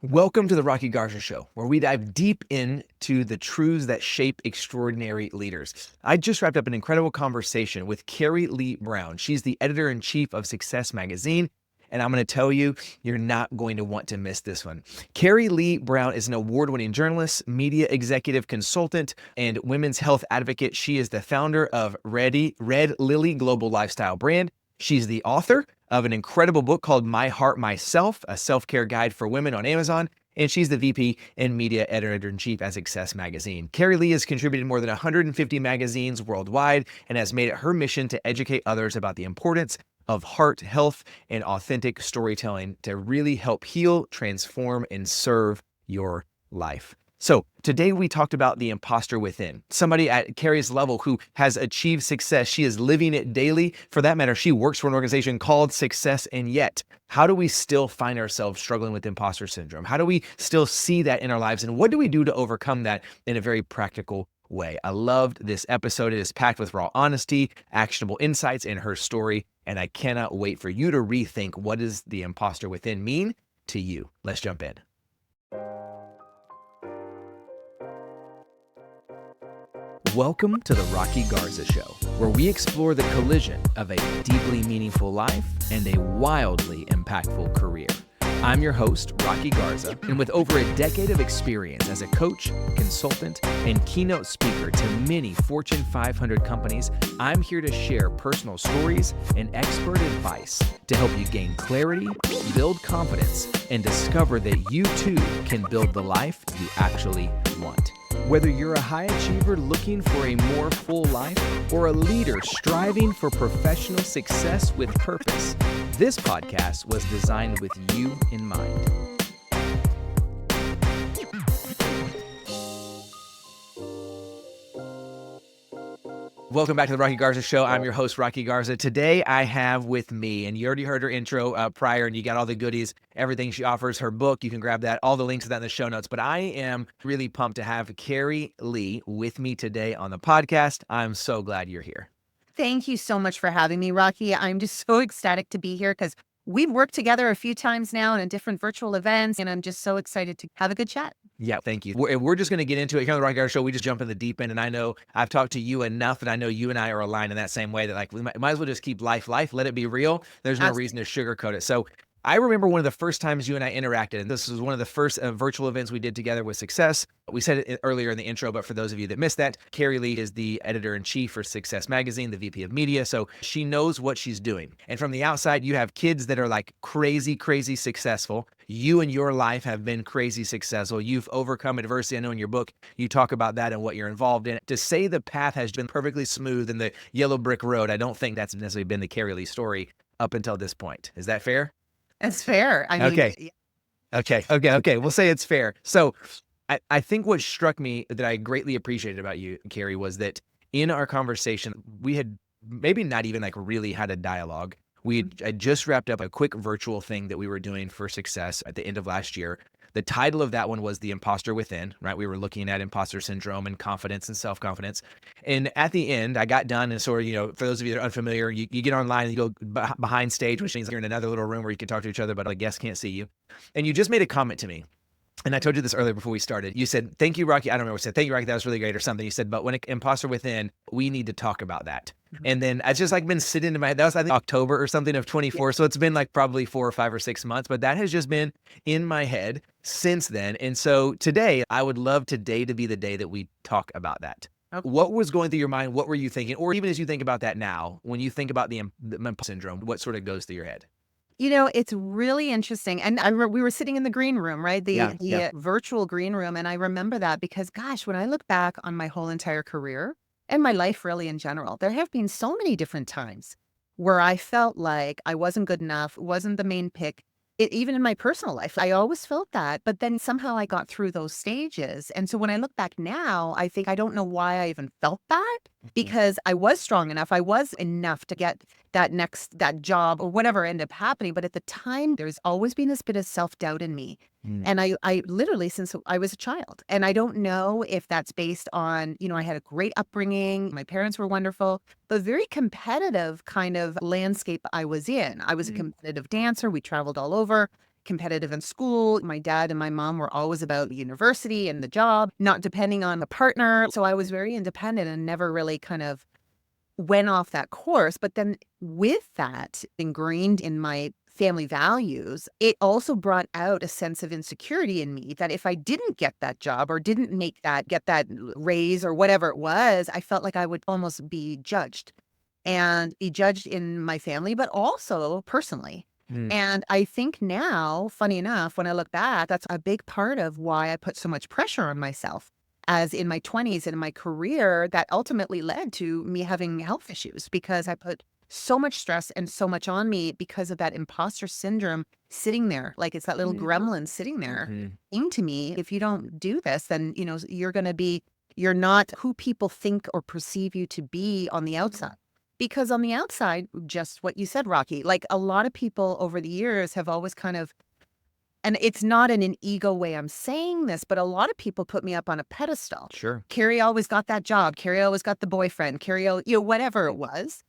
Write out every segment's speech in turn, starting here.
Welcome to the Rocky Garza Show, where we dive deep into the truths that shape extraordinary leaders. I just wrapped up an incredible conversation with Kerrie Lee Brown. She's the editor-in-chief of Success Magazine, and I'm going to tell you, you're not going to want to miss this one. Kerrie Lee Brown is an award-winning journalist, media executive consultant, and women's health advocate. She is the founder of Red Lily Global Lifestyle brand. She's the author of an incredible book called My Heart, Myself, a self-care guide for women on Amazon. And she's the VP and media editor-in-chief at Success Magazine. Kerrie Lee has contributed more than 150 magazines worldwide and has made it her mission to educate others about the importance of heart health and authentic storytelling to really help heal, transform, and serve your life. So today we talked about the imposter within, somebody at Kerrie's level who has achieved success. She is living it daily. For that matter, she works for an organization called Success. And yet, how do we still find ourselves struggling with imposter syndrome? How do we still see that in our lives? And what do we do to overcome that in a very practical way? I loved this episode. It is packed with raw honesty, actionable insights in her story. And I cannot wait for you to rethink, what does the imposter within mean to you? Let's jump in. Welcome to the Rocky Garza Show, where we explore the collision of a deeply meaningful life and a wildly impactful career. I'm your host, Rocky Garza, and with over a decade of experience as a coach, consultant, and keynote speaker to many Fortune 500 companies, I'm here to share personal stories and expert advice to help you gain clarity, build confidence, and discover that you too can build the life you actually want. Whether you're a high achiever looking for a more full life or a leader striving for professional success with purpose, this podcast was designed with you in mind. Welcome back to the Rocky Garza Show. I'm your host, Rocky Garza. Today, I have with me, and you already heard her intro prior, and you got all the goodies, everything she offers, her book. You can grab that, all the links to that in the show notes. But I am really pumped to have Kerrie Lee with me today on the podcast. I'm so glad you're here. Thank you so much for having me, Rocky. I'm just so ecstatic to be here because we've worked together a few times now in different virtual events, and I'm just so excited to have a good chat. Yeah, thank you. We're just going to get into it. Here on the Rocky Garza Show, we just jump in the deep end, and I know I've talked to you enough, and I know you and I are aligned in that same way that like we might as well just keep life, let it be real. There's no reason to sugarcoat it. So I remember one of the first times you and I interacted, and this was one of the first virtual events we did together with Success. We said it earlier in the intro, but for those of you that missed that, Kerrie Lee is the editor-in-chief for Success Magazine, the VP of media, so she knows what she's doing. And from the outside, you have kids that are like crazy, crazy successful. You and your life have been crazy successful. You've overcome adversity. I know in your book, you talk about that and what you're involved in. To say the path has been perfectly smooth in the yellow brick road, I don't think that's necessarily been the Kerrie Lee story up until this point. Is that fair? It's fair. I mean, Okay. We'll say it's fair. So I think what struck me that I greatly appreciated about you, Kerrie, was that in our conversation, we had maybe not even like really had a dialogue. I just wrapped up a quick virtual thing that we were doing for Success at the end of last year. The title of that one was The Imposter Within, right? We were looking at imposter syndrome and confidence and self-confidence. And at the end, I got done and sort of, for those of you that are unfamiliar, you get online and you go behind stage, which means you're in another little room where you can talk to each other, but the guests can't see you. And you just made a comment to me. And I told you this earlier before we started. You said, thank you, Rocky. I don't remember what you said. Thank you, Rocky. That was really great or something. You said, but when imposter within, we need to talk about that. And then it's just like been sitting in my head. That was, I think, October or something of 24. Yeah. So it's been like probably 4 or 5 or 6 months, but that has just been in my head since then. And so today, I would love today to be the day that we talk about that. Okay. What was going through your mind? What were you thinking? Or even as you think about that now, when you think about the imposter syndrome, what sort of goes through your head? It's really interesting. And we were sitting in the green room, right? The virtual green room. And I remember that because, gosh, when I look back on my whole entire career and my life really in general, there have been so many different times where I felt like I wasn't good enough, wasn't the main pick. Even in my personal life, I always felt that. But then somehow I got through those stages. And so when I look back now, I think I don't know why I even felt that, because I was strong enough. I was enough to get that job or whatever ended up happening. But at the time, there's always been this bit of self-doubt in me. And I literally, since I was a child, and I don't know if that's based on, I had a great upbringing. My parents were wonderful, but very competitive kind of landscape I was in. I was a competitive dancer. We traveled all over. competitive in school. My dad and my mom were always about university and the job, not depending on a partner. So I was very independent and never really kind of went off that course. But then with that ingrained in my family values, it also brought out a sense of insecurity in me that if I didn't get that job or didn't get that raise or whatever it was, I felt like I would almost be judged and be judged in my family, but also personally. Mm. And I think now, funny enough, when I look back, that's a big part of why I put so much pressure on myself as in my 20s and in my career that ultimately led to me having health issues because I put so much stress and so much on me because of that imposter syndrome sitting there. Like it's that little gremlin sitting there Mhm. saying to me, if you don't do this, then, you're not who people think or perceive you to be on the outside. Because on the outside, just what you said, Rocky, like a lot of people over the years have always kind of, and it's not in an ego way I'm saying this, but a lot of people put me up on a pedestal. Sure. Kerrie always got that job. Kerrie always got the boyfriend. Whatever it was.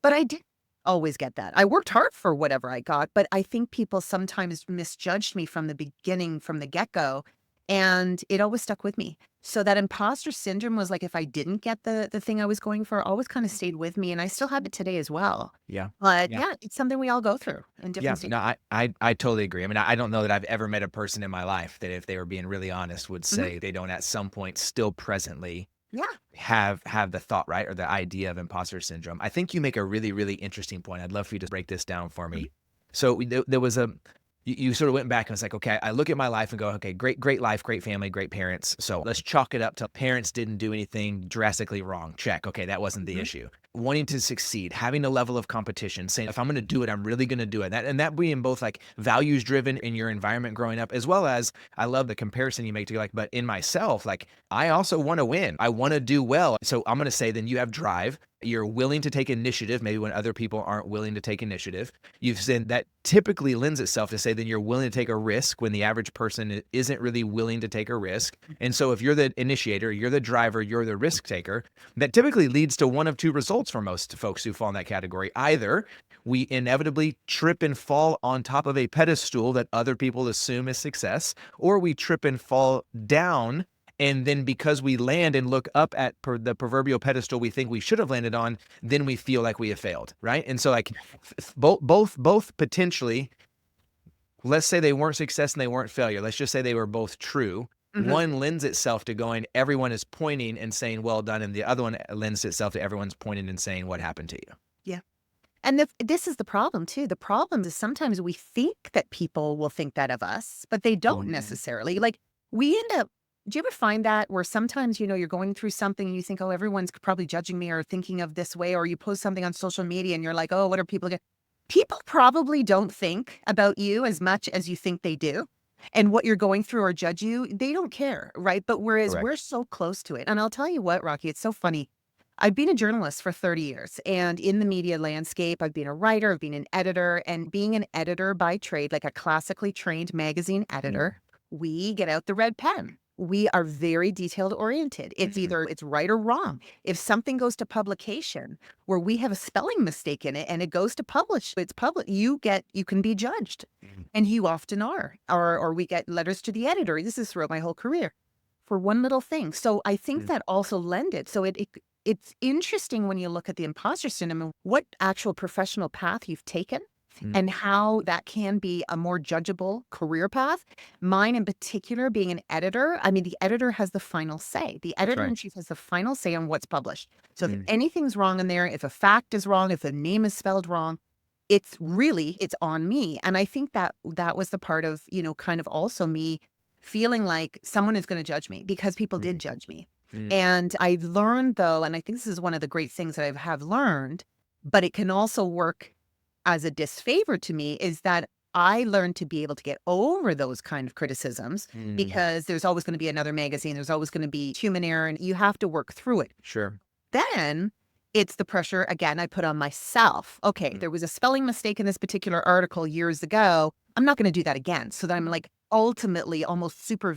But I didn't always get that. I worked hard for whatever I got, but I think people sometimes misjudged me from the beginning, from the get-go, and it always stuck with me. So that imposter syndrome was like if I didn't get the thing I was going for, always kind of stayed with me, and I still have it today as well. Yeah. But Yeah. yeah, it's something we all go through in Yeah. different stages. No, I totally agree. I mean, I don't know that I've ever met a person in my life that if they were being really honest would Mhm. say they don't at some point still presently Yeah. have the thought, right? Or the idea of imposter syndrome. I think you make a really, really interesting point. I'd love for you to break this down for Mhm. me. So there was you sort of went back and was like, okay, I look at my life and go, okay, great life, great family, great parents. So let's chalk it up to parents didn't do anything drastically wrong. Check. Okay, that wasn't the Mhm. issue. Wanting to succeed, having a level of competition, saying if I'm going to do it, I'm really going to do it. And that being both like values driven in your environment growing up, as well as I love the comparison you make to like, but in myself, like I also want to win. I want to do well. So I'm going to say then you have drive. You're willing to take initiative, maybe when other people aren't willing to take initiative. You've said that typically lends itself to say then you're willing to take a risk when the average person isn't really willing to take a risk. And so if you're the initiator, you're the driver, you're the risk taker, that typically leads to one of two results for most folks who fall in that category. Either we inevitably trip and fall on top of a pedestal that other people assume is success, or we trip and fall down. And then because we land and look up at the proverbial pedestal we think we should have landed on, then we feel like we have failed, right? And so like both potentially, let's say they weren't success and they weren't failure. Let's just say they were both true. Mhm. One lends itself to going, everyone is pointing and saying, well done. And the other one lends itself to everyone's pointing and saying, what happened to you? Yeah. And this is the problem too. The problem is sometimes we think that people will think that of us, but they don't necessarily. Like we end up, do you ever find that where sometimes, you're going through something and you think, oh, everyone's probably judging me or thinking of this way, or you post something on social media and you're like, oh, what are people going People probably don't think about you as much as you think they do. And what you're going through or judge you, they don't care, right? But whereas Correct. we're so close to it. And I'll tell you what, Rocky, it's so funny. I've been a journalist for 30 years and in the media landscape, I've been a writer, I've been an editor, and being an editor by trade, like a classically trained magazine editor, we get out the red pen. We are very detailed oriented. It's either it's right or wrong. If something goes to publication where we have a spelling mistake in it and it goes to publish, it's public, you can be judged. And you often are. Or we get letters to the editor. This is throughout my whole career for one little thing. So I think that also lended. So it's interesting when you look at the imposter syndrome and what actual professional path you've taken and how that can be a more judgeable career path. Mine in particular, being an editor, I mean, the editor has the final say. The editor in chief has the final say on what's published. So if anything's wrong in there, if a fact is wrong, if a name is spelled wrong, it's on me. And I think that was the part of, kind of also me feeling like someone is going to judge me because people did judge me. And I learned though, and I think this is one of the great things that I have learned, but it can also work as a disfavor to me, is that I learned to be able to get over those kind of criticisms because there's always going to be another magazine. There's always going to be human error and you have to work through it. Sure. Then it's the pressure, again, I put on myself. Okay, there was a spelling mistake in this particular article years ago. I'm not going to do that again. So that I'm like ultimately almost super,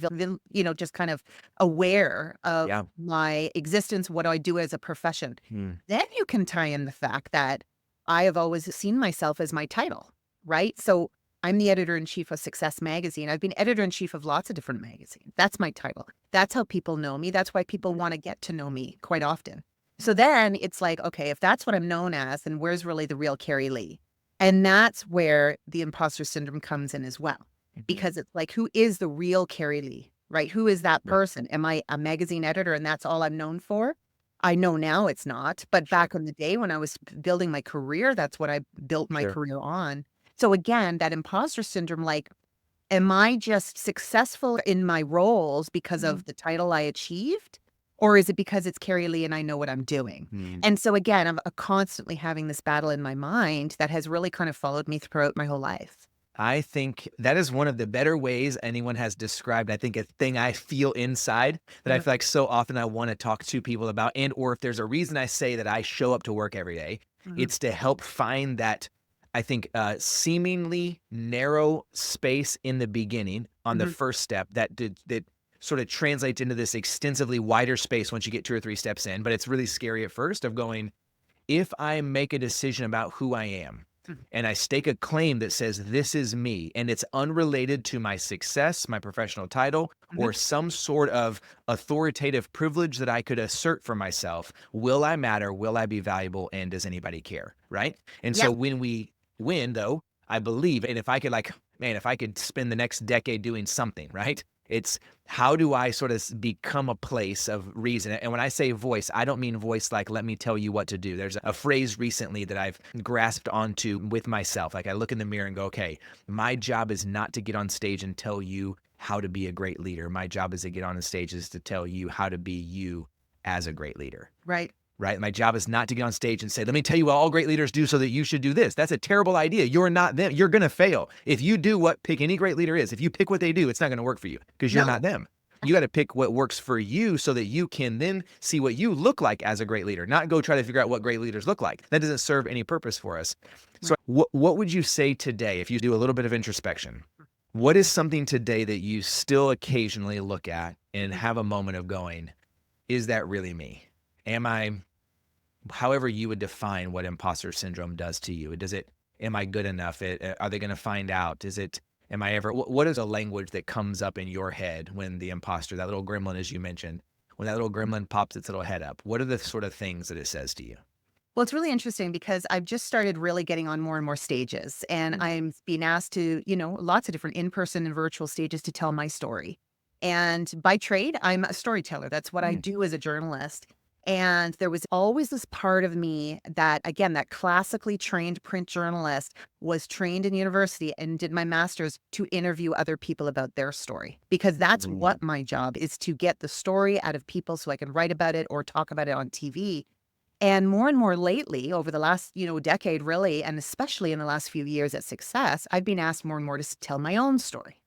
just kind of aware of my existence. What do I do as a profession? Then you can tie in the fact that I have always seen myself as my title, right? So I'm the editor-in-chief of Success Magazine. I've been editor-in-chief of lots of different magazines. That's my title. That's how people know me. That's why people want to get to know me quite often. So then it's like, okay, if that's what I'm known as, then where's really the real Kerrie Lee? And that's where the imposter syndrome comes in as well. Because it's like, who is the real Kerrie Lee, right? Who is that person? Am I a magazine editor and that's all I'm known for? I know now it's not, but back in the day when I was building my career, that's what I built my career on. So again, that imposter syndrome, like, am I just successful in my roles because of the title I achieved? Or is it because it's Kerrie Lee and I know what I'm doing? And so again, I'm constantly having this battle in my mind that has really kind of followed me throughout my whole life. I think that is one of the better ways anyone has described, I think, a thing I feel inside that I feel like so often I want to talk to people about. And or if there's a reason I say that I show up to work every day, it's to help find that, I think, seemingly narrow space in the beginning on the first step that sort of translates into this extensively wider space once you get 2 or 3 steps in. But it's really scary at first of going, if I make a decision about who I am, and I stake a claim that says this is me, and it's unrelated to my success, my professional title, or some sort of authoritative privilege that I could assert for myself, will I matter? Will I be valuable? And does anybody care? Right? And so when we win, though, I believe, and if I could if I could spend the next decade doing something, right? It's how do I sort of become a place of reason? And when I say voice, I don't mean voice like, let me tell you what to do. There's a phrase recently that I've grasped onto with myself. Like I look in the mirror and go, okay, my job is not to get on stage and tell you how to be a great leader. My job is to get on the stage is to tell you how to be you as a great leader. Right. Right? My job is not to get on stage and say, let me tell you what all great leaders do so that you should do this. That's a terrible idea. You're not them. You're going to fail. If you do what pick any great leader is, if you pick what they do, it's not going to work for you because you're not them. You got to pick what works for you so that you can then see what you look like as a great leader, not go try to figure out what great leaders look like. That doesn't serve any purpose for us. So what would you say today, if you do a little bit of introspection, what is something today that you still occasionally look at and have a moment of going, is that really me? However you would define what imposter syndrome does to you. Am I good enough? Are they going to find out? What is a language that comes up in your head when the imposter, that little gremlin, as you mentioned, when that little gremlin pops its little head up? What are the sort of things that it says to you? Well, it's really interesting because I've just started really getting on more and more stages, and I'm being asked to, lots of different in-person and virtual stages to tell my story. And by trade, I'm a storyteller. That's what I do as a journalist. And there was always this part of me that, again, that classically trained print journalist was trained in university and did my master's to interview other people about their story. Because that's what my job is, to get the story out of people so I can write about it or talk about it on TV. And more lately, over the last, decade really, and especially in the last few years at Success, I've been asked more and more to tell my own story.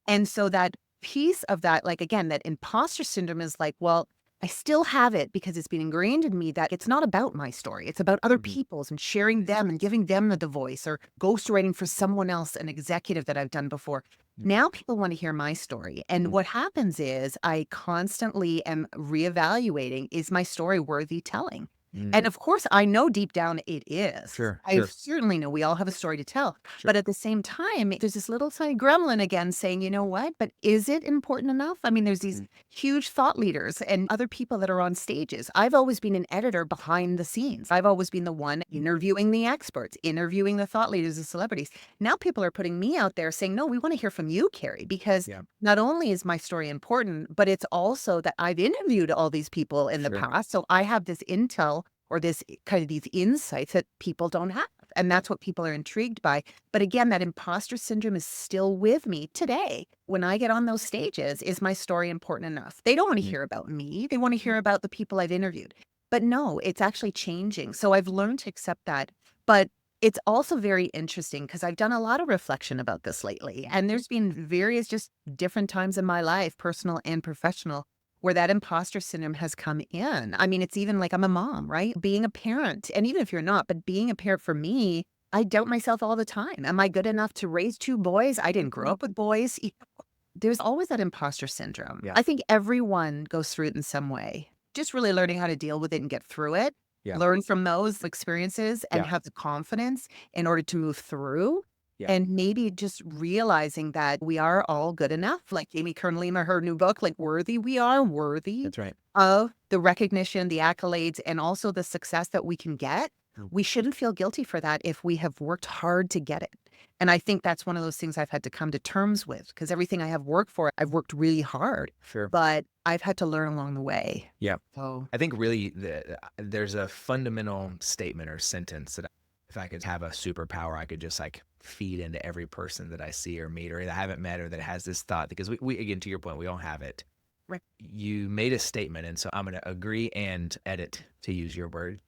And so that piece of that, like, again, that imposter syndrome is like, well, I still have it because it's been ingrained in me that it's not about my story. It's about other people's and sharing them and giving them the voice, or ghostwriting for someone else, an executive that I've done before. Now people want to hear my story. And what happens is I constantly am reevaluating, is my story worthy telling? And of course, I know deep down it is. I certainly know we all have a story to tell. But at the same time, there's this little tiny gremlin again saying, you know what, but is it important enough? I mean, there's these huge thought leaders and other people that are on stages. I've always been an editor behind the scenes. I've always been the one interviewing the experts, interviewing the thought leaders, the celebrities. Now people are putting me out there saying, no, we want to hear from you, Kerrie, because not only is my story important, but it's also that I've interviewed all these people in the past. So I have this intel, or this kind of these insights that people don't have. And that's what people are intrigued by. But again, that imposter syndrome is still with me today. When I get on those stages, is my story important enough? They don't want to hear about me. They want to hear about the people I've interviewed. But no, it's actually changing. So I've learned to accept that. But it's also very interesting because I've done a lot of reflection about this lately. And there's been various just different times in my life, personal and professional, where that imposter syndrome has come in. I mean, it's even like I'm a mom, right? Being a parent, and even if you're not, but being a parent for me, I doubt myself all the time. Am I good enough to raise 2 boys? I didn't grow up with boys. There's always that imposter syndrome. I think everyone goes through it in some way. Just really learning how to deal with it and get through it, learn from those experiences and have the confidence in order to move through. And maybe just realizing that we are all good enough. Like Amy Kernlima, her new book, like Worthy, we are worthy That's right. of the recognition, the accolades, and also the success that we can get. We shouldn't feel guilty for that if we have worked hard to get it. And I think that's one of those things I've had to come to terms with, because everything I have worked for, I've worked really hard, Sure. but I've had to learn along the way. Yeah. So I think really there's a fundamental statement or sentence that if I could have a superpower, I could just like feed into every person that I see or meet or that I haven't met or that has this thought, because we again, to your point, we all have it. right. You made a statement, and so I'm going to agree and edit, to use your word.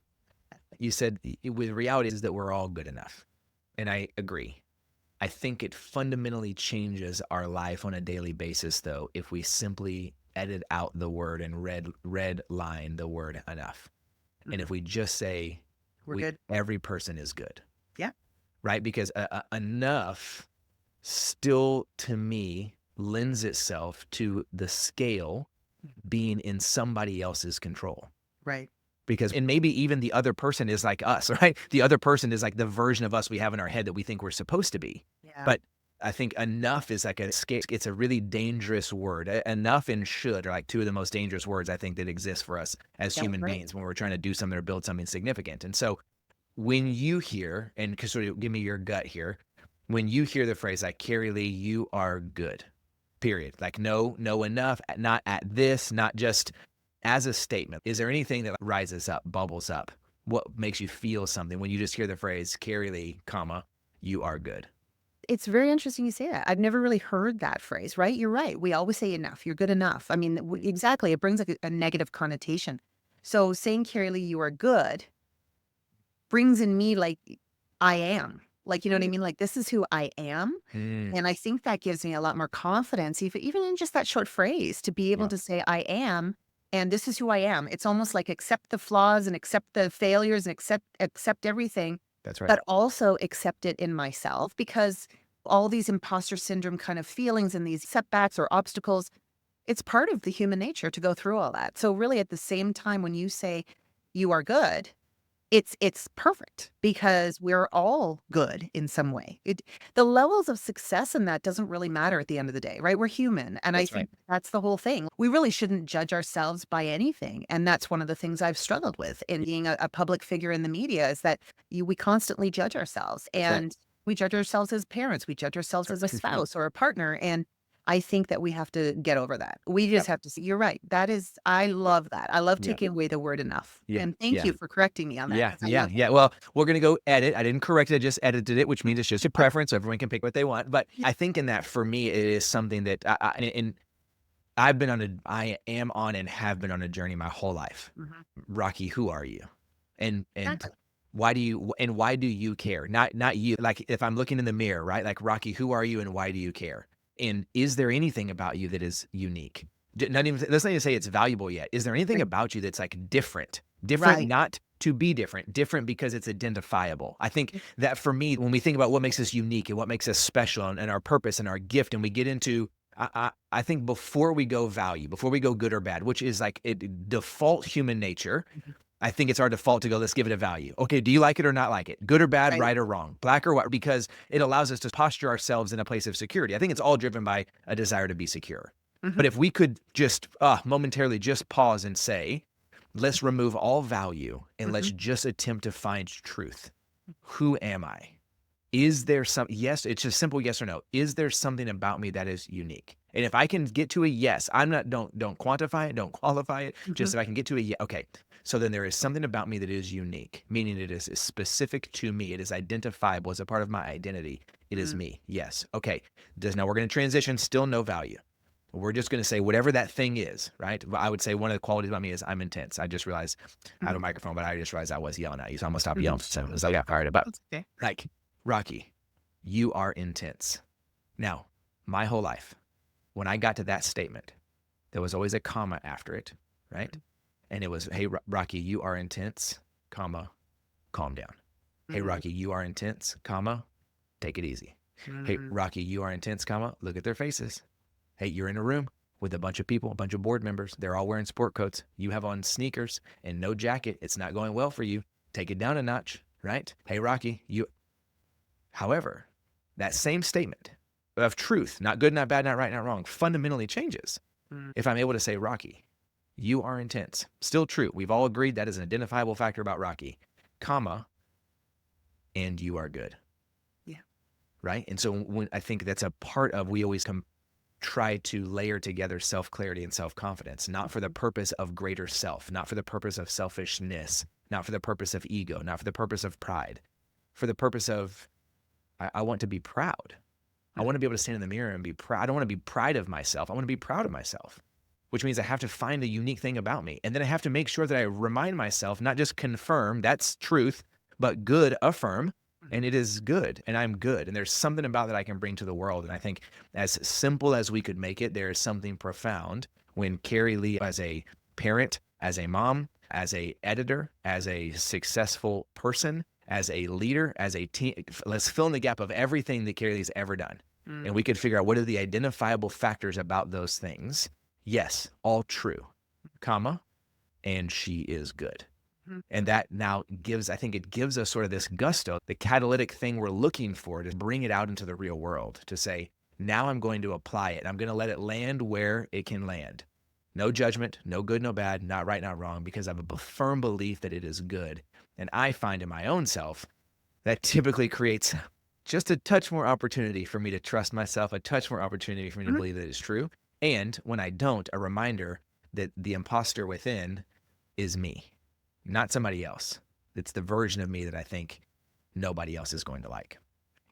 You said with reality is that we're all good enough. And I agree. I think it fundamentally changes our life on a daily basis, though, if we simply edit out the word and red line the word enough. And if we just say, We're good. every person is good. Yeah. Right? Because enough still, to me, lends itself to the scale being in somebody else's control. Right. Because, and maybe even the other person is like us, right? The other person is like the version of us we have in our head that we think we're supposed to be. Yeah. But I think enough is like it's a really dangerous word. Enough and should are like two of the most dangerous words I think that exist for us as human beings when we're trying to do something or build something significant. And so when you hear, and sort of give me your gut here, when you hear the phrase like, Kerrie Lee, you are good, period. Like no enough, not at this, not just as a statement. Is there anything that rises up, bubbles up? What makes you feel something when you just hear the phrase, Kerrie Lee, comma, you are good? It's very interesting you say that. I've never really heard that phrase, right? You're right. We always say enough. You're good enough. I mean, exactly. It brings a negative connotation. So saying, Kerrie Lee, you are good brings in me like I am. Like, you know what I mean? Like, this is who I am. And I think that gives me a lot more confidence, even in just that short phrase, to be able to say I am, and this is who I am. It's almost like accept the flaws and accept the failures and accept everything. That's right. But also accept it in myself, because all these imposter syndrome kind of feelings and these setbacks or obstacles, it's part of the human nature to go through all that. So really at the same time, when you say you are good, it's perfect, because we're all good in some way. The levels of success in that doesn't really matter at the end of the day, right? We're human. And I think that's the whole thing. We really shouldn't judge ourselves by anything. And that's one of the things I've struggled with in being a public figure in the media, is that we constantly judge ourselves, and we judge ourselves as parents. We judge ourselves as a spouse or a partner. And I think that we have to get over that. We just have to see, you're right. I love that. I love taking away the word enough. And thank you for correcting me on that. Yeah. Well, we're going to go edit. I didn't correct it. I just edited it, which means it's just a preference. So everyone can pick what they want. But I think in that, for me, it is something that I am on and have been on a journey my whole life. Rocky, who are you? And why do you care? Not you. Like if I'm looking in the mirror, right? Like, Rocky, who are you and why do you care? And is there anything about you that is unique? Let's not even say it's valuable yet. Is there anything about you that's like different, not to be different because it's identifiable? I think that for me, when we think about what makes us unique and what makes us special and our purpose and our gift, and we get into, I think before we go value, before we go good or bad, which is like default human nature, I think it's our default to go, let's give it a value. Okay, do you like it or not like it? Good or bad, right or wrong, black or white? Because it allows us to posture ourselves in a place of security. I think it's all driven by a desire to be secure. But if we could just momentarily just pause and say, let's remove all value and let's just attempt to find truth. Who am I? Is there yes, it's just simple yes or no. Is there something about me that is unique? And if I can get to a yes, don't quantify it, don't qualify it. Just if I can get to a yes, okay. So then there is something about me that is unique, meaning it is specific to me. It is identifiable as a part of my identity. It is me. Yes. Okay. Now we're going to transition, still no value. We're just going to say whatever that thing is, right? I would say one of the qualities about me is I'm intense. I just realized I have a microphone, but I just realized I was yelling at you. So I'm going to stop yelling. So I got fired about it. Like, Rocky, you are intense. Now, my whole life, when I got to that statement, there was always a comma after it, right? And it was, hey, Rocky, you are intense, comma, calm down. Hey, Rocky, you are intense, comma, take it easy. Hey, Rocky, you are intense, comma, look at their faces. Hey, you're in a room with a bunch of people, a bunch of board members. They're all wearing sport coats. You have on sneakers and no jacket. It's not going well for you. Take it down a notch, right? Hey, Rocky, however, that same statement of truth, not good, not bad, not right, not wrong, fundamentally changes. If I'm able to say, Rocky, you are intense. Still true. We've all agreed that is an identifiable factor about Rocky, comma, and you are good. Yeah. Right? And so when I think that's a part of, we always try to layer together self-clarity and self-confidence, not for the purpose of greater self, not for the purpose of selfishness, not for the purpose of ego, not for the purpose of pride, for the purpose of, I want to be proud. I want to be able to stand in the mirror and be proud. I don't want to be proud of myself. I want to be proud of myself, which means I have to find a unique thing about me. And then I have to make sure that I remind myself, not just confirm that's truth, but good, affirm, and it is good, and I'm good. And there's something about that I can bring to the world. And I think as simple as we could make it, there is something profound when Kerrie Lee, as a parent, as a mom, as a editor, as a successful person, as a leader, as a team, let's fill in the gap of everything that Kerrie Lee's ever done. And we could figure out what are the identifiable factors about those things. Yes, all true, comma, and she is good. And that now gives, I think it gives us sort of this gusto, the catalytic thing we're looking for to bring it out into the real world, to say, now I'm going to apply it. I'm going to let it land where it can land. No judgment, no good, no bad, not right, not wrong, because I have a firm belief that it is good. And I find in my own self that typically creates just a touch more opportunity for me to trust myself, a touch more opportunity for me to believe that it's true. And when I don't, a reminder that the imposter within is me, not somebody else. It's the version of me that I think nobody else is going to like.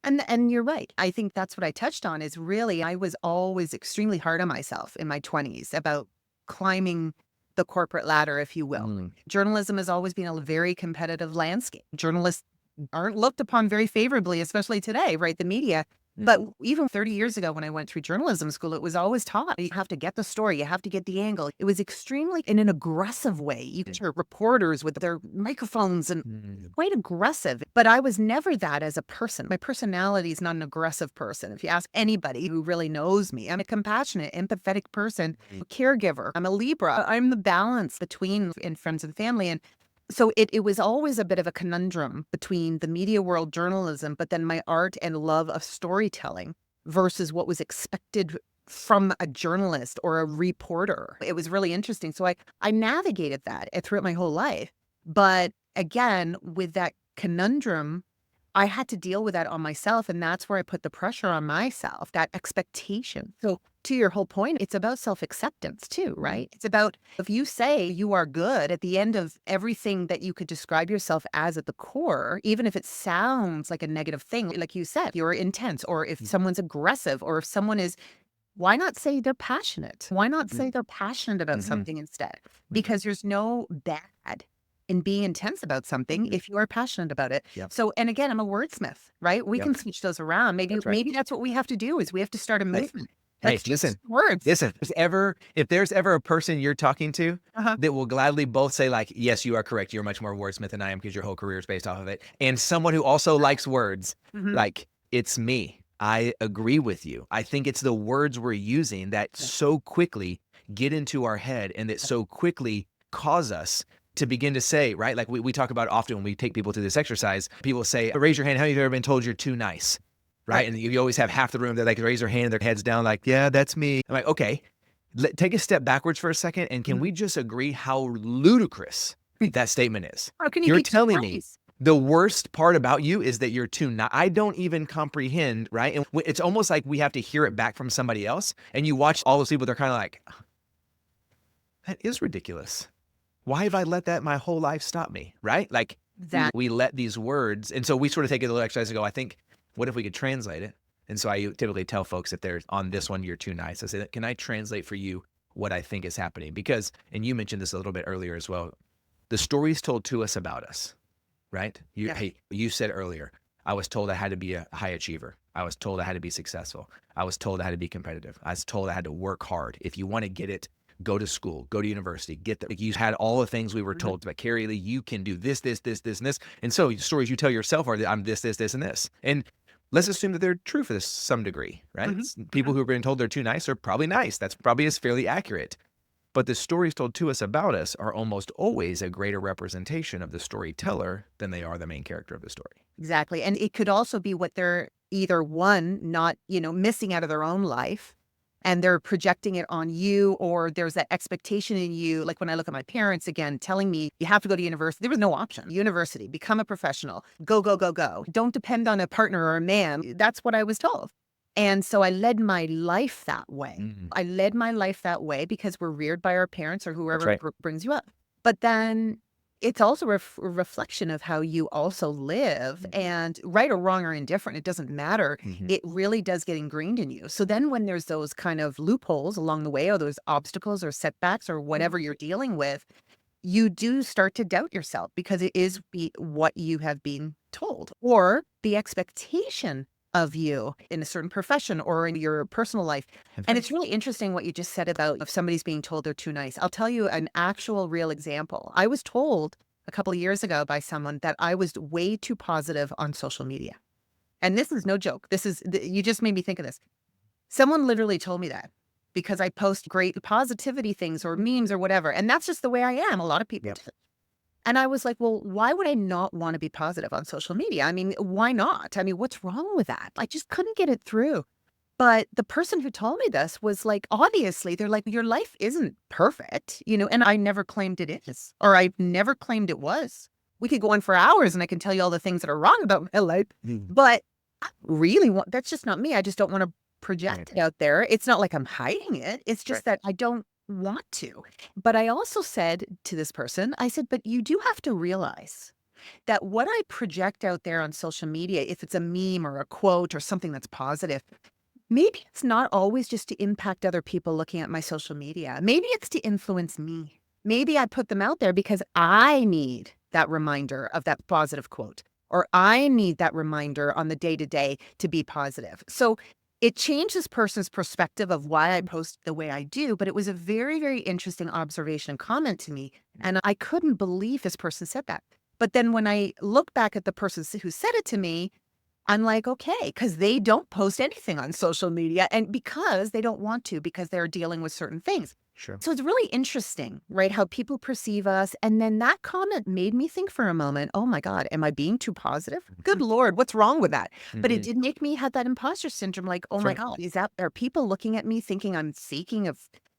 And you're right. I think that's what I touched on is really, I was always extremely hard on myself in my 20s about climbing the corporate ladder, if you will. Journalism has always been a very competitive landscape. Journalists aren't looked upon very favorably, especially today, right? The media. But even 30 years ago when I went through journalism school, it was always taught you have to get the story, you have to get the angle. It was extremely in an aggressive way. You get your reporters with their microphones and quite aggressive. But I was never that as a person. My personality is not an aggressive person. If you ask anybody who really knows me, I'm a compassionate, empathetic person, a caregiver. I'm a Libra. I'm the balance between in friends and family. And so it was always a bit of a conundrum between the media world, journalism, but then my art and love of storytelling versus what was expected from a journalist or a reporter. It was really interesting. So I navigated that throughout my whole life. But again, with that conundrum, I had to deal with that on myself. And that's where I put the pressure on myself, that expectation. So to your whole point, it's about self-acceptance too, right? It's about if you say you are good at the end of everything that you could describe yourself as at the core, even if it sounds like a negative thing, like you said, you're intense, or if someone's aggressive, or if someone is, why not say they're passionate? Why not say they're passionate about something instead? Because there's no bad in being intense about something if you are passionate about it. So, and again, I'm a wordsmith, right? We can switch those around. Maybe that's what we have to do is we have to start a movement. Hey, listen, words. Listen, if there's ever a person you're talking to that will gladly both say like, yes, you are correct. You're much more wordsmith than I am because your whole career is based off of it. And someone who also likes words, like it's me. I agree with you. I think it's the words we're using that so quickly get into our head and that so quickly cause us to begin to say, right? Like we talk about often when we take people through this exercise, people say, raise your hand. How many of you have ever been told you're too nice? Right. And you always have half the room that like raise their hand and their heads down like, yeah, that's me. I'm like, okay, take a step backwards for a second. And can we just agree how ludicrous that statement is? How can You're telling me the worst part about you is that you're too nice. I don't even comprehend, right? And it's almost like we have to hear it back from somebody else. And you watch all those people, they're kind of like, that is ridiculous. Why have I let that my whole life stop me, right? Like that we let these words. And so we sort of take a little exercise and go, I think, what if we could translate it? And so I typically tell folks if they're on this one, you're too nice. I say, can I translate for you what I think is happening? Because, and you mentioned this a little bit earlier as well, the stories told to us about us, right? Hey, you said earlier, I was told I had to be a high achiever. I was told I had to be successful. I was told I had to be competitive. I was told I had to work hard. If you want to get it, go to school, go to university, get there. You had all the things we were told about. Kerrie Lee, you can do this, this, this, this, and this. And so the stories you tell yourself are that I'm this, this, this, and this. And let's assume that they're true for this some degree, right? People who have been told they're too nice are probably nice. That's probably is fairly accurate. But the stories told to us about us are almost always a greater representation of the storyteller than they are the main character of the story. Exactly. And it could also be what they're either one, not, missing out of their own life, and they're projecting it on you, or there's that expectation in you. Like when I look at my parents again, telling me you have to go to university, there was no option. University, become a professional, go, go, go, go. Don't depend on a partner or a man. That's what I was told. And so I led my life that way. I led my life that way because we're reared by our parents or whoever brings you up. But then it's also a reflection of how you also live, and right or wrong or indifferent, it doesn't matter. It really does get ingrained in you. So then when there's those kind of loopholes along the way, or those obstacles or setbacks or whatever you're dealing with, you do start to doubt yourself because it is what you have been told, or the expectation of you in a certain profession or in your personal life. And it's really interesting what you just said about if somebody's being told they're too nice. I'll tell you an actual real example. I was told a couple of years ago by someone that I was way too positive on social media. And this is no joke. You just made me think of this. Someone literally told me that because I post great positivity things or memes or whatever. And that's just the way I am. A lot of people do. And I was like, well, why would I not want to be positive on social media? I mean, why not? I mean, what's wrong with that? I just couldn't get it through. But the person who told me this was like, obviously, they're like, your life isn't perfect, and I never claimed it is, or I've never claimed it was. We could go on for hours and I can tell you all the things that are wrong about my life, but I really that's just not me. I just don't want to project it out there. It's not like I'm hiding it. It's just that I don't want to. But I also said to this person, I said, but you do have to realize that what I project out there on social media, if it's a meme or a quote or something that's positive, maybe it's not always just to impact other people looking at my social media. Maybe it's to influence me. Maybe I put them out there because I need that reminder of that positive quote, or I need that reminder on the day-to-day to be positive. So it changed this person's perspective of why I post the way I do, but it was a very, very interesting observation and comment to me. And I couldn't believe this person said that. But then when I look back at the person who said it to me, I'm like, okay, because they don't post anything on social media, and because they don't want to, because they're dealing with certain things. Sure. So it's really interesting, right, how people perceive us. And then that comment made me think for a moment, oh my God, am I being too positive? Good Lord, what's wrong with that? But it did make me have that imposter syndrome, like, oh my God, are people looking at me thinking I'm seeking a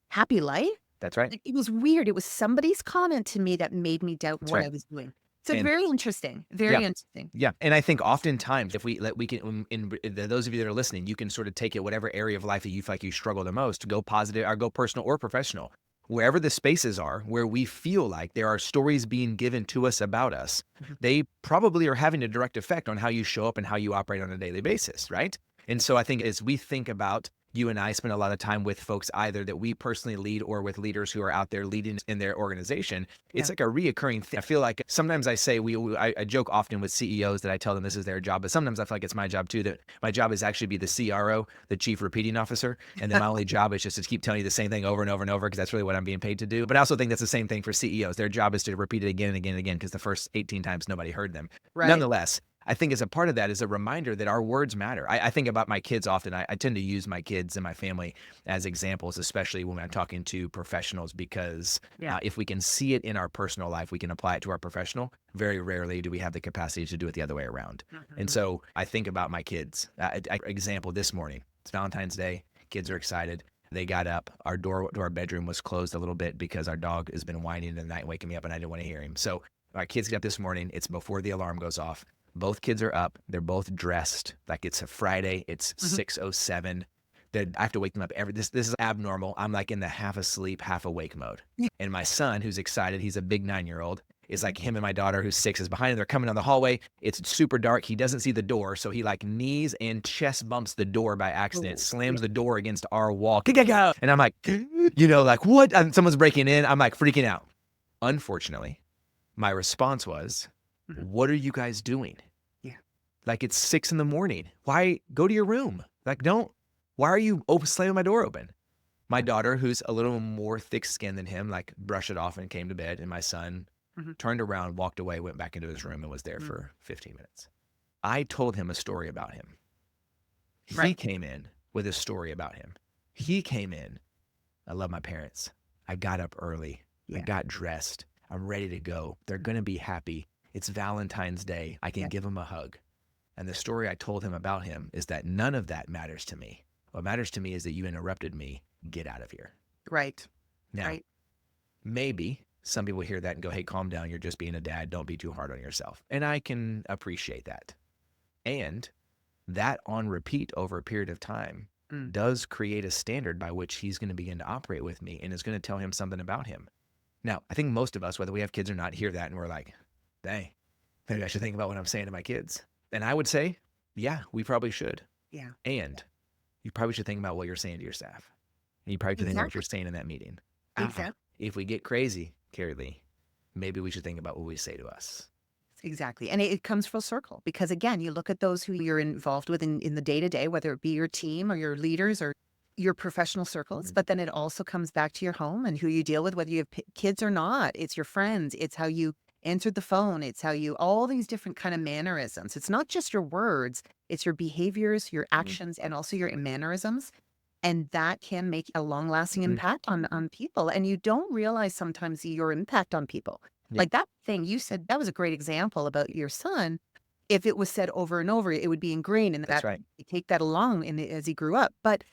happy life? That's right. It was weird. It was somebody's comment to me that made me doubt what I was doing. So very interesting. Very interesting. Yeah. And I think oftentimes if we can, those of you that are listening, you can sort of take it whatever area of life that you feel like you struggle the most, go positive or go personal or professional. Wherever the spaces are where we feel like there are stories being given to us about us, they probably are having a direct effect on how you show up and how you operate on a daily basis, right? And so I think as we think about, you and I spend a lot of time with folks either that we personally lead or with leaders who are out there leading in their organization. It's like a reoccurring thing. I feel like sometimes I say, I joke often with CEOs that I tell them this is their job, but sometimes I feel like it's my job too, that my job is actually be the CRO, the chief repeating officer. And then my only job is just to keep telling you the same thing over and over and over, because that's really what I'm being paid to do. But I also think that's the same thing for CEOs. Their job is to repeat it again and again and again, because the first 18 times nobody heard them. Nonetheless, I think as a part of that is a reminder that our words matter. I think about my kids often. I tend to use my kids and my family as examples, especially when I'm talking to professionals, because if we can see it in our personal life, we can apply it to our professional. Very rarely do we have the capacity to do it the other way around. And so I think about my kids. Example this morning, it's Valentine's Day. Kids are excited. They got up. Our door to our bedroom was closed a little bit because our dog has been whining in the night, waking me up, and I didn't want to hear him. So our kids get up this morning. It's before the alarm goes off. Both kids are up. They're both dressed like it's a Friday. It's 6:07. I have to wake them up this is abnormal. I'm like in the half asleep, half awake mode. And my son, who's excited, he's a big 9-year-old, is like him, and my daughter, who's 6, is behind him. They're coming down the hallway. It's super dark. He doesn't see the door. So he like knees and chest bumps the door by accident, slams the door against our wall. And I'm like, like what? And someone's breaking in. I'm like freaking out. Unfortunately, my response was, what are you guys doing? Like it's 6 a.m. Why go to your room? Like why are you slamming my door open? My daughter, who's a little more thick skinned than him, like brushed it off and came to bed. And my son turned around, walked away, went back into his room and was there for 15 minutes. I told him a story about him. He came in with a story about him. He came in. I love my parents. I got up early. I got dressed. I'm ready to go. They're going to be happy. It's Valentine's Day. I can give them a hug. And the story I told him about him is that none of that matters to me. What matters to me is that you interrupted me. Get out of here. Right. Now, Right. maybe some people hear that and go, hey, calm down. You're just being a dad. Don't be too hard on yourself. And I can appreciate that. And that on repeat over a period of time does create a standard by which he's going to begin to operate with me and is going to tell him something about him. Now, I think most of us, whether we have kids or not, hear that and we're like, dang, maybe I should think about what I'm saying to my kids. And I would say, yeah, we probably should. Yeah. And you probably should think about what you're saying to your staff. And you probably should think about what you're saying in that meeting. Exactly. If we get crazy, Kerrie Lee, maybe we should think about what we say to us. Exactly. And it comes full circle because, again, you look at those who you're involved with in the day-to-day, whether it be your team or your leaders or your professional circles, but then it also comes back to your home and who you deal with, whether you have kids or not. It's your friends. It's how you answered the phone. It's how you, all these different kind of mannerisms. It's not just your words, it's your behaviors, your actions, and also your mannerisms. And that can make a long-lasting impact on people. And you don't realize sometimes your impact on people. Yeah. Like that thing you said, that was a great example about your son. If it was said over and over, it would be ingrained, and That's right. you take that along as he grew up. But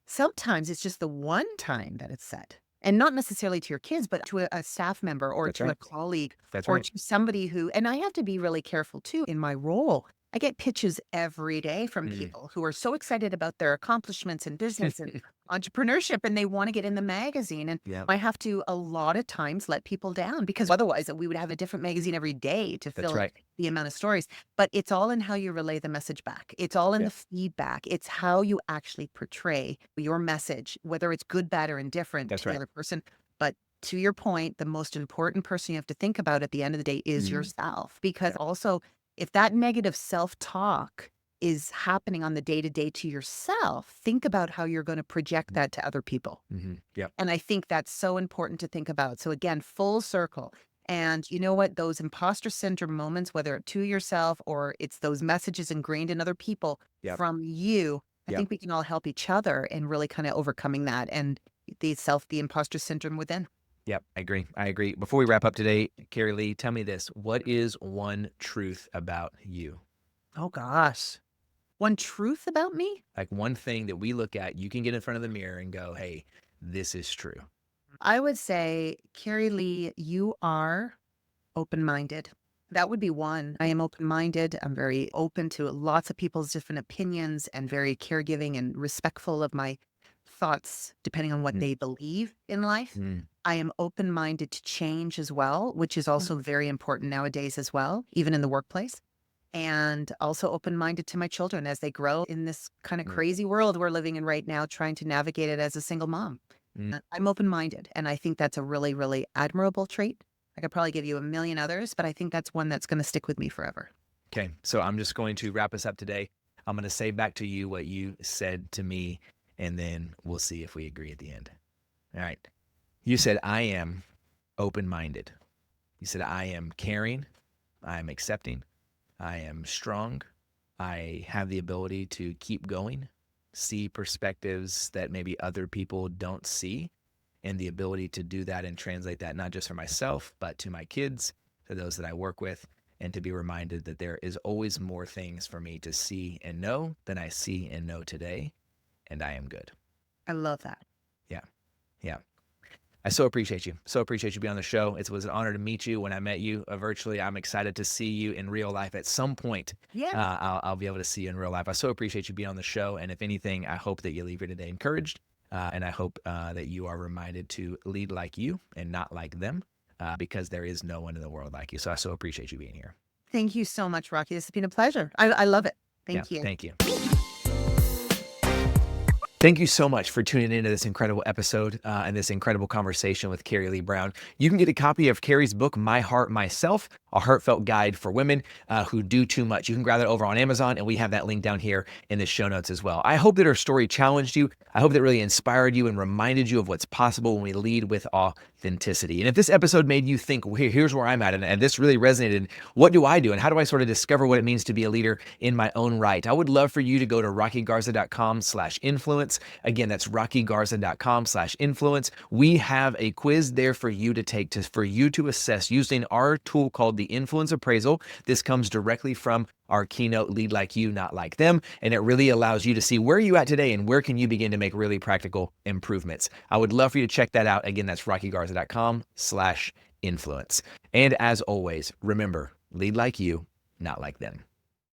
sometimes it's just the one time that it's said, and not necessarily to your kids, but to a staff member or That's to right. a colleague That's or right. to somebody who, and I have to be really careful too in my role. I get pitches every day from people who are so excited about their accomplishments in business and entrepreneurship, and they want to get in the magazine. And Yeah. I have to a lot of times let people down because otherwise we would have a different magazine every day to That's fill right. the amount of stories. But it's all in how you relay the message back. It's all in the feedback. It's how you actually portray your message, whether it's good, bad, or indifferent That's to right. the other person. But to your point, the most important person you have to think about at the end of the day is yourself. Because also, if that negative self-talk is happening on the day-to-day to yourself, think about how you're going to project that to other people. Yep. And I think that's so important to think about. So again, full circle. And you know what? Those imposter syndrome moments, whether to yourself or it's those messages ingrained in other people from you, I think we can all help each other in really kind of overcoming that and the imposter syndrome within. Yep, I agree. I agree. Before we wrap up today, Kerrie Lee, tell me this. What is one truth about you? Oh gosh. One truth about me? Like one thing that we look at, you can get in front of the mirror and go, hey, this is true. I would say, Kerrie Lee, you are open-minded. That would be one. I am open-minded. I'm very open to lots of people's different opinions and very caregiving and respectful of my thoughts, depending on what they believe in life. I am open-minded to change as well, which is also very important nowadays as well, even in the workplace. And also open-minded to my children as they grow in this kind of crazy world we're living in right now, trying to navigate it as a single mom. I'm open-minded, and I think that's a really, really admirable trait. I could probably give you a million others, but I think that's one that's going to stick with me forever. Okay, so I'm just going to wrap us up today. I'm going to say back to you what you said to me, and then we'll see if we agree at the end. All right. You said, I am open-minded. You said, I am caring. I am accepting. I am strong. I have the ability to keep going, see perspectives that maybe other people don't see, and the ability to do that and translate that not just for myself, but to my kids, to those that I work with, and to be reminded that there is always more things for me to see and know than I see and know today, and I am good. I love that. Yeah. Yeah. I so appreciate you. So appreciate you being on the show. It was an honor to meet you when I met you virtually. I'm excited to see you in real life at some point. Yeah. I'll be able to see you in real life. I so appreciate you being on the show. And if anything, I hope that you leave here today encouraged. And I hope that you are reminded to lead like you and not like them, because there is no one in the world like you. So I so appreciate you being here. Thank you so much, Rocky. This has been a pleasure. I love it. Thank you. Thank you. Thank you so much for tuning into this incredible episode and this incredible conversation with Kerrie Lee Brown. You can get a copy of Kerrie's book, My Heart, Myself, a heartfelt guide for women who do too much. You can grab that over on Amazon, and we have that link down here in the show notes as well. I hope that her story challenged you. I hope that really inspired you and reminded you of what's possible when we lead with authenticity. And if this episode made you think, well, here's where I'm at, and this really resonated, what do I do? And how do I sort of discover what it means to be a leader in my own right? I would love for you to go to rockygarza.com/influence. Again, that's rockygarza.com/influence. We have a quiz there for you to take for you to assess using our tool called the Influence Appraisal. This comes directly from our keynote, Lead Like You, Not Like Them. And it really allows you to see where you at today and where can you begin to make really practical improvements. I would love for you to check that out. Again, that's rockygarza.com/influence. And as always, remember, lead like you, not like them.